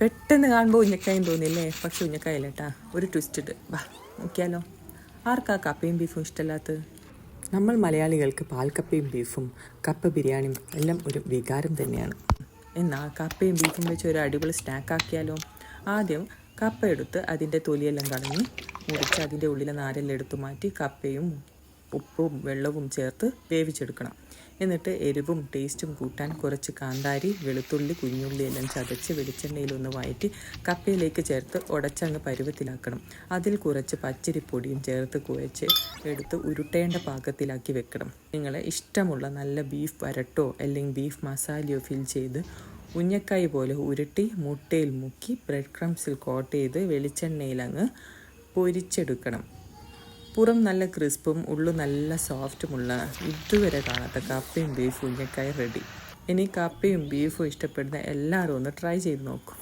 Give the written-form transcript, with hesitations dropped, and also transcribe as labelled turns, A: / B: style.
A: പെട്ടെന്ന് കാണുമ്പോൾ ഉഞ്ഞക്കായും തോന്നില്ലേ? പക്ഷെ ഉഞ്ഞക്കായല്ല കേട്ടാ, ഒരു ട്വിസ്റ്റ് ഇട്ട് വാ നോക്കിയാലോ. ആർക്കാ കപ്പയും ബീഫും ഇഷ്ടമല്ലാത്തത്? നമ്മൾ മലയാളികൾക്ക് പാൽക്കപ്പയും ബീഫും കപ്പ ബിരിയാണിയും എല്ലാം ഒരു വികാരം തന്നെയാണ്. എന്നാൽ കപ്പയും ബീഫും വെച്ച് ഒരു അടിപൊളി സ്നാക്കാക്കിയാലോ? ആദ്യം കപ്പ എടുത്ത് അതിൻ്റെ തൊലിയെല്ലാം കളഞ്ഞ് മുറിച്ച് അതിൻ്റെ ഉള്ളിലെ നാരെല്ലാം എടുത്തു മാറ്റി കപ്പയും ഉപ്പും വെള്ളവും ചേർത്ത് വേവിച്ചെടുക്കണം. എന്നിട്ട് എരിവും ടേസ്റ്റും കൂട്ടാൻ കുറച്ച് കാന്താരി, വെളുത്തുള്ളി, കുഞ്ഞുള്ളി എല്ലാം ചതച്ച് വെളിച്ചെണ്ണയിലൊന്ന് വഴറ്റി കപ്പയിലേക്ക് ചേർത്ത് ഉടച്ചങ്ങ് പരുവത്തിലാക്കണം. അതിൽ കുറച്ച് പച്ചരിപ്പൊടിയും ചേർത്ത് കുഴച്ച് എടുത്ത് ഉരുട്ടേണ്ട പാകത്തിലാക്കി വെക്കണം. നിങ്ങളെ ഇഷ്ടമുള്ള നല്ല ബീഫ് വരട്ടോ അല്ലെങ്കിൽ ബീഫ് മസാലയോ ഫിൽ ചെയ്ത് ഉഞ്ഞക്കായി പോലെ ഉരുട്ടി മുട്ടയിൽ മുക്കി ബ്രെഡ് ക്രംസിൽ കോട്ട് ചെയ്ത് വെളിച്ചെണ്ണയിലങ്ങ് പൊരിച്ചെടുക്കണം. പുറം നല്ല ക്രിസ്പും ഉള്ളു നല്ല സോഫ്റ്റുമുള്ള ഇതുവരെ കാണാത്ത കപ്പയും ബീഫും ഉഞ്ഞക്കായി റെഡി. ഇനി കപ്പയും ബീഫും ഇഷ്ടപ്പെടുന്ന എല്ലാവരും ഒന്ന് ട്രൈ ചെയ്ത് നോക്കും.